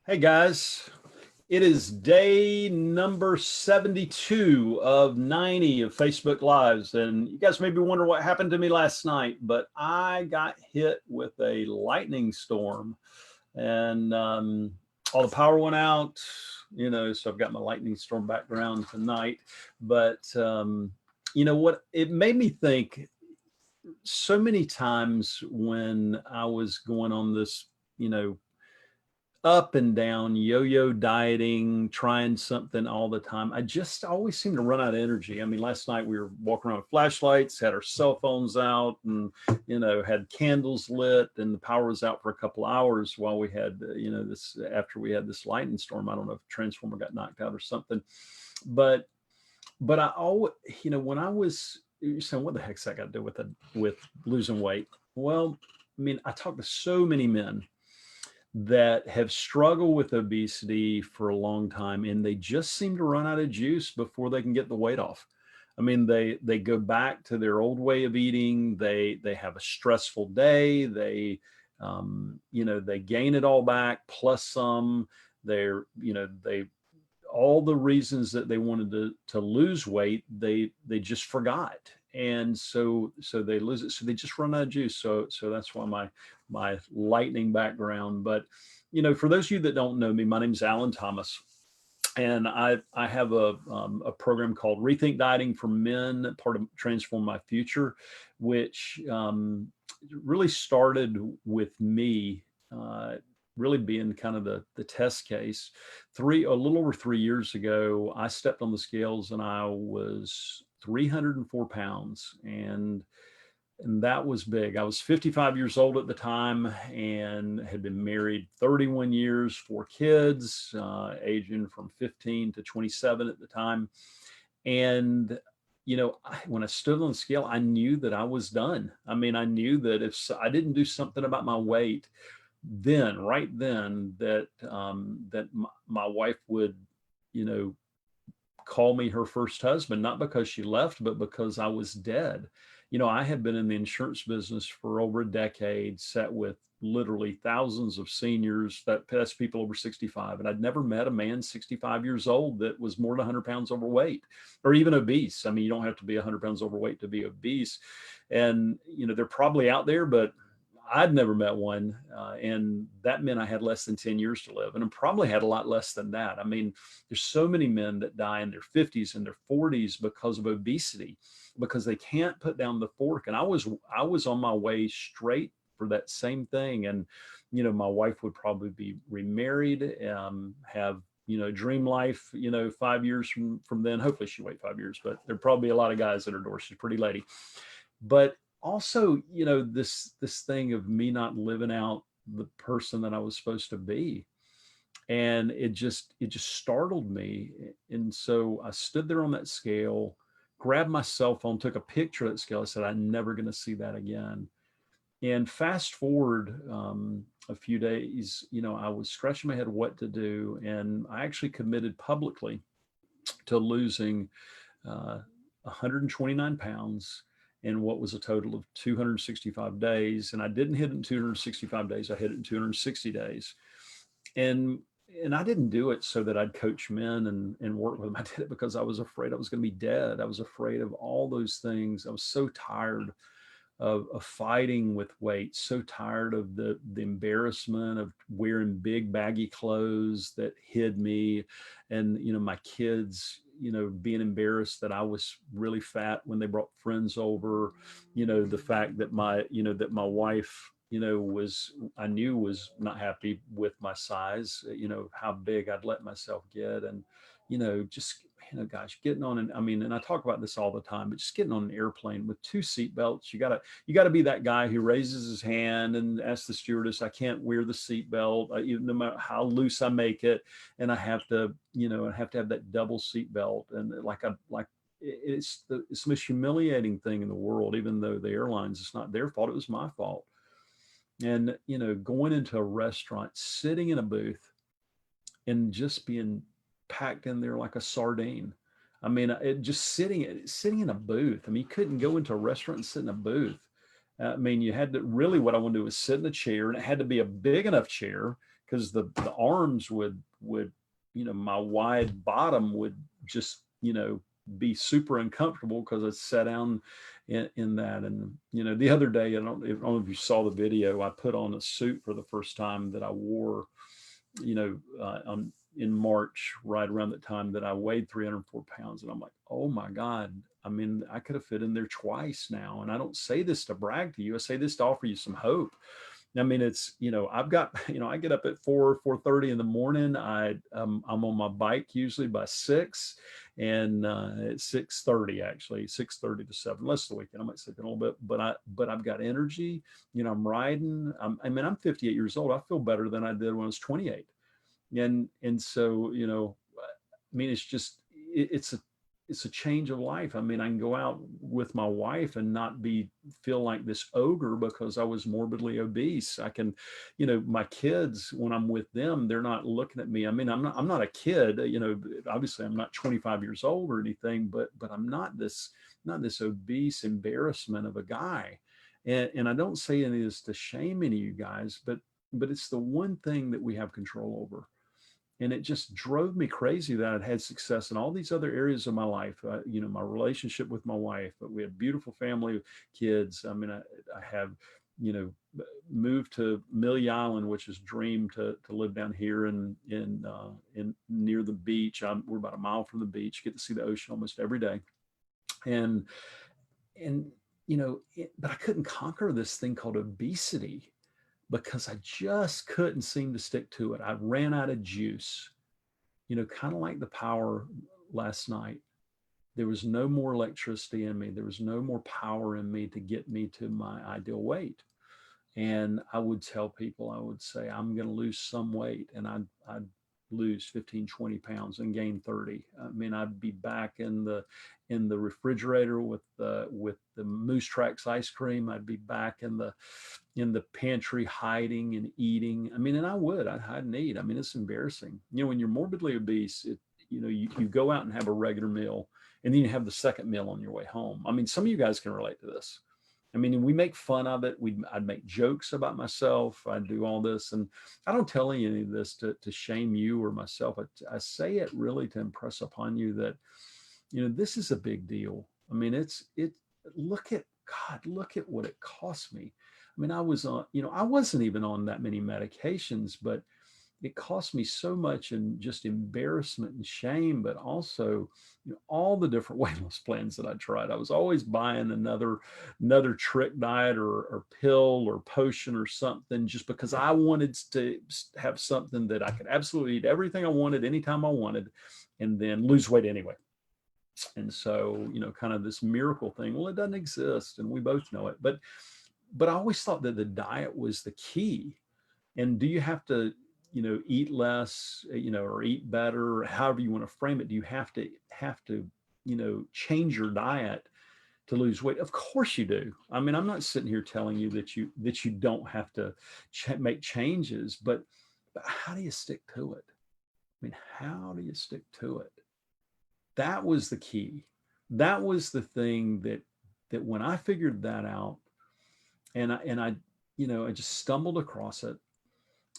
Hey guys, it is day number 72 of 90 of Facebook Lives. And you guys may be wondering what happened to me last night, but I got hit with a lightning storm and all the power went out, so I've got my lightning storm background tonight. But you know what? It made me think so many times when I was going on this, up and down, yo-yo dieting, trying something all the time. I just always seem to run out of energy. I mean, last night we were walking around with flashlights, had our cell phones out, and had candles lit, and the power was out for a couple hours while we had, this after we had this lightning storm. I don't know if the transformer got knocked out or something, but I always, when I was you're saying, what the heck's that got to do with losing weight? Well, I mean, I talk to so many men that have struggled with obesity for a long time, and they just seem to run out of juice before they can get the weight off. I mean, they go back to their old way of eating. They have a stressful day. They gain it all back plus some. They all the reasons that they wanted to lose weight, they just forgot. And so they lose it. So they just run out of juice. So that's why my lightning background. But for those of you that don't know me, my name is Alan Thomas, and I have a program called Rethink Dieting for Men, part of Transform My Future, which really started with me. Really being kind of the test case. A little over 3 years ago, I stepped on the scales and I was 304 pounds, and that was big. I was 55 years old at the time and had been married 31 years, 4 kids, aging from 15 to 27 at the time. And when I stood on the scale, I knew that I was done. I mean, I knew that if I didn't do something about my weight, right then, that my wife would, call me her first husband, not because she left, but because I was dead. I had been in the insurance business for over a decade, sat with literally thousands of seniors, that's people over 65. And I'd never met a man 65 years old that was more than 100 pounds overweight or even obese. I mean, you don't have to be 100 pounds overweight to be obese. And, they're probably out there, but I'd never met one, and that meant I had less than 10 years to live, and I probably had a lot less than that. I mean, there's so many men that die in their 50s and their 40s because of obesity, because they can't put down the fork. And I was on my way straight for that same thing. And, my wife would probably be remarried, have, dream life, 5 years from then. Hopefully she wait 5 years, but there'd probably be a lot of guys at her door. She's a pretty lady. But also, this thing of me not living out the person that I was supposed to be. And it just startled me. And so I stood there on that scale, grabbed my cell phone, took a picture of that scale. I said, I'm never going to see that again. And fast forward a few days, I was scratching my head what to do. And I actually committed publicly to losing 129 pounds in what was a total of 265 days. And I didn't hit it in 265 days. I hit it in 260 days. And I didn't do it so that I'd coach men and work with them. I did it because I was afraid I was going to be dead. I was afraid of all those things. I was so tired of fighting with weight, so tired of the embarrassment of wearing big baggy clothes that hid me. And, my kids, being embarrassed that I was really fat when they brought friends over, the fact that my wife, I knew was not happy with my size, how big I'd let myself get. And, just, gosh, getting on, and I talk about this all the time, but just getting on an airplane with 2 seatbelts, you gotta be that guy who raises his hand and asks the stewardess, I can't wear the seatbelt, even no matter how loose I make it. And I have to have that double seatbelt. And it's the most humiliating thing in the world, even though the airlines, it's not their fault, it was my fault. And, going into a restaurant, sitting in a booth and just being packed in there like a sardine. I mean, just sitting in a booth. I mean, you couldn't go into a restaurant and sit in a booth. I mean, you had to really, what I wanted to do was sit in a chair, and it had to be a big enough chair. because the arms would, my wide bottom would just, be super uncomfortable because I sat down in that. And, the other day, I don't know if you saw the video, I put on a suit for the first time that I wore, in March, right around the time that I weighed 304 pounds. And I'm like, oh my God. I mean, I could have fit in there twice now. And I don't say this to brag to you. I say this to offer you some hope. I mean, it's, I've got, I get up at 4:30 in the morning. I'm on my bike usually by 6, and at 6:30, actually 6:30 to 7, less the weekend. I might sleep in a little bit, but I've got energy, I'm riding. I'm 58 years old. I feel better than I did when I was 28. And so, I mean, it's just, it's a change of life. I mean, I can go out with my wife and not feel like this ogre because I was morbidly obese. I can, my kids, when I'm with them, they're not looking at me. I mean, I'm not a kid, obviously I'm not 25 years old or anything, but I'm not this obese embarrassment of a guy. And I don't say any of this to shame any of you guys, but it's the one thing that we have control over. And it just drove me crazy that I'd had success in all these other areas of my life. My relationship with my wife, but we had a beautiful family, kids. I mean, I have, moved to Millie Island, which is a dream to live down here in near the beach. We're about a mile from the beach, get to see the ocean almost every day. And but I couldn't conquer this thing called obesity, because I just couldn't seem to stick to it. I ran out of juice, kind of like the power last night. There was no more electricity in me. There was no more power in me to get me to my ideal weight. And I would tell people, I would say, I'm going to lose some weight. And I'd lose 15, 20 pounds and gain 30. I mean, I'd be back in the refrigerator with the Moose Tracks ice cream. I'd be back in the pantry hiding and eating. I mean, and I'd hide and eat. I mean, it's embarrassing. When you're morbidly obese, you go out and have a regular meal, and then you have the second meal on your way home. I mean, some of you guys can relate to this. I mean, and we make fun of it. I'd make jokes about myself. I'd do all this. And I don't tell any of this to shame you or myself. I say it really to impress upon you that, this is a big deal. I mean, look at what it cost me. I mean, I wasn't even on that many medications, but it cost me so much in just embarrassment and shame, but also, all the different weight loss plans that I tried. I was always buying another trick diet or pill or potion or something, just because I wanted to have something that I could absolutely eat everything I wanted, anytime I wanted, and then lose weight anyway. And so, kind of this miracle thing, well, it doesn't exist, and we both know it. But I always thought that the diet was the key. And do you have to, eat less, or eat better, or however you want to frame it? Do you have to, change your diet to lose weight? Of course you do. I mean, I'm not sitting here telling you that you don't have to make changes, but how do you stick to it? I mean, how do you stick to it? That was the key. That was the thing that when I figured that out, and I just stumbled across it.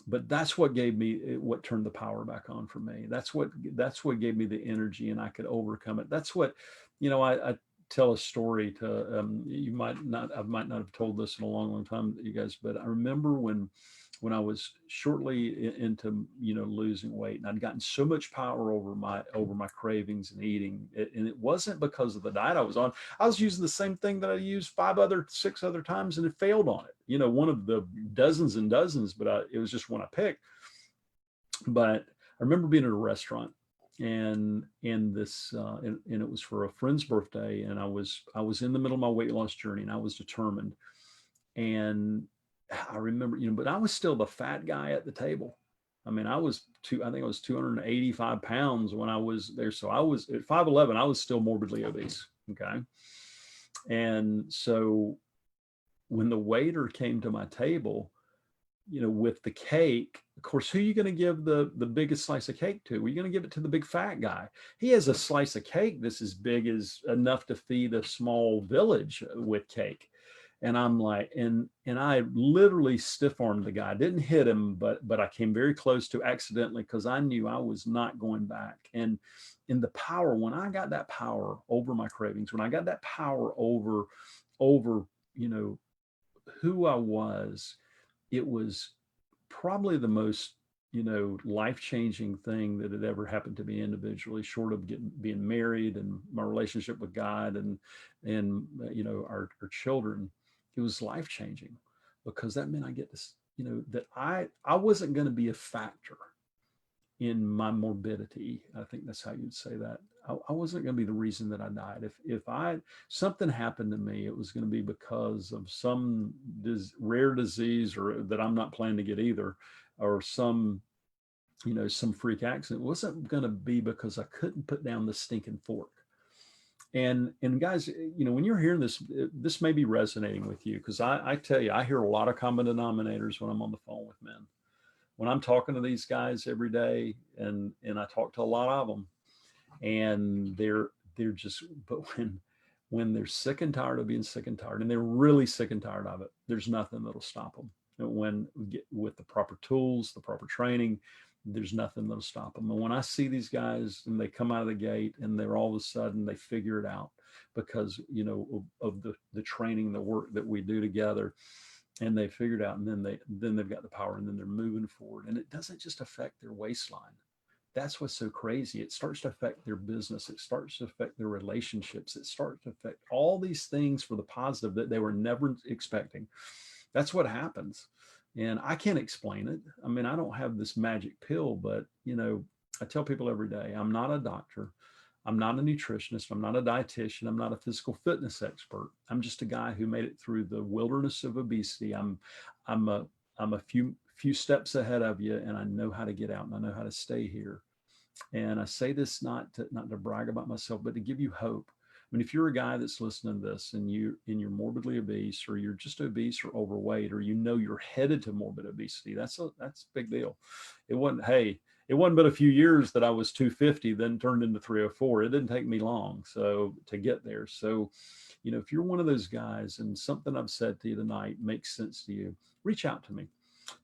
But that's what turned the power back on for me. That's what gave me the energy, and I could overcome it. That's what, I tell a story to, I might not have told this in a long time, you guys, but I remember when I was shortly into, losing weight, and I'd gotten so much power over my cravings and eating, and it wasn't because of the diet I was on. I was using the same thing that I used 6 other times, and it failed on it. One of the dozens and dozens, but it was just one I picked. But I remember being at a restaurant, and this and it was for a friend's birthday, and I was in the middle of my weight loss journey, and I was determined. And I remember, but I was still the fat guy at the table. I mean, I think I was 285 pounds when I was there. So I was at 5'11", I was still morbidly obese. Okay. And so when the waiter came to my table, with the cake, of course, who are you going to give the biggest slice of cake to? Well, you're going to give it to the big fat guy. He has a slice of cake that's as big as enough to feed a small village with cake. And I'm like, and I literally stiff armed the guy. I didn't hit him, but I came very close to accidentally, because I knew I was not going back. And in the power, when I got that power over my cravings, when I got that power over, you know, who I was, it was probably the most, life-changing thing that had ever happened to me individually, short of being married and my relationship with God and our children. It was life-changing, because that meant I get this, that I wasn't going to be a factor in my morbidity. I think that's how you'd say that. I wasn't going to be the reason that I died. If something happened to me, it was going to be because of some rare disease, or that I'm not planning to get either, or some freak accident. It wasn't going to be because I couldn't put down the stinking fork. And guys, when you're hearing this, this may be resonating with you, because I tell you, I hear a lot of common denominators when I'm on the phone with men. When I'm talking to these guys every day, and I talk to a lot of them, and they're just, but when they're sick and tired of being sick and tired, and they're really sick and tired of it, there's nothing that'll stop them. And when we get with the proper tools, the proper training, there's nothing that'll stop them. And when I see these guys and they come out of the gate and they're all of a sudden they figure it out, because of the training, the work that we do together, and they figured out, and then they've got the power, and then they're moving forward, and it doesn't just affect their waistline. That's what's so crazy. It starts to affect their business. It starts to affect their relationships. It starts to affect all these things for the positive that they were never expecting. That's what happens. And I can't explain it. I mean, I don't have this magic pill, but I tell people every day, I'm not a doctor. I'm not a nutritionist. I'm not a dietitian. I'm not a physical fitness expert. I'm just a guy who made it through the wilderness of obesity. I'm a I'm a few steps ahead of you, and I know how to get out, and I know how to stay here. And I say this not to brag about myself, but to give you hope. I mean, if you're a guy that's listening to this, and you're morbidly obese, or you're just obese or overweight, or you're headed to morbid obesity, that's a big deal. It wasn't but a few years that I was 250, then turned into 304. It didn't take me long to get there. So, if you're one of those guys and something I've said to you tonight makes sense to you, reach out to me.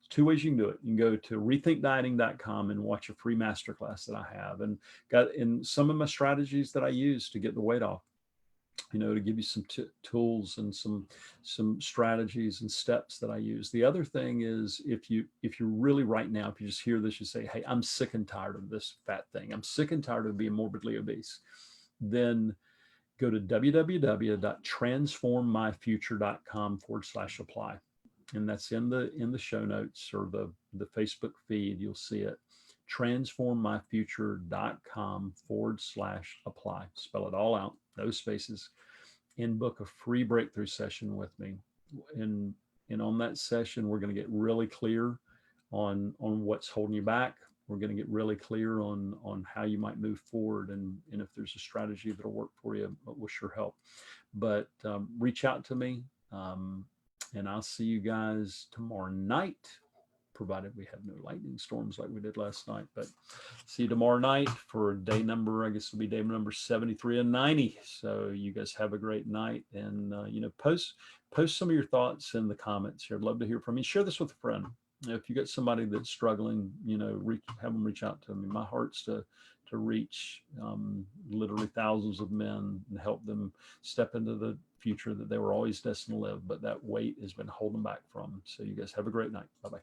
Two ways you can do it. You can go to rethinkdieting.com and watch a free masterclass that I have, and got in some of my strategies that I use to get the weight off, to give you some tools and some strategies and steps that I use. The other thing is, if you really, right now, if you just hear this, you say, hey, I'm sick and tired of this fat thing. I'm sick and tired of being morbidly obese. Then go to www.transformmyfuture.com/apply. And that's in the show notes, or the Facebook feed. You'll see it. Transformmyfuture.com/apply. Spell it all out, no spaces, and book a free breakthrough session with me. And on that session, we're going to get really clear on what's holding you back. We're going to get really clear on how you might move forward, and if there's a strategy that'll work for you, it will sure help. But reach out to me, and I'll see you guys tomorrow night, provided we have no lightning storms like we did last night. But see you tomorrow night for day number, I guess it'll be day number 73 and 90. So you guys have a great night, and post some of your thoughts in the comments here. I'd love to hear from you. Share this with a friend. If you got somebody that's struggling, have them reach out to me. My heart's to reach literally thousands of men and help them step into the future that they were always destined to live, but that weight has been holding back from. So you guys have a great night. Bye-bye.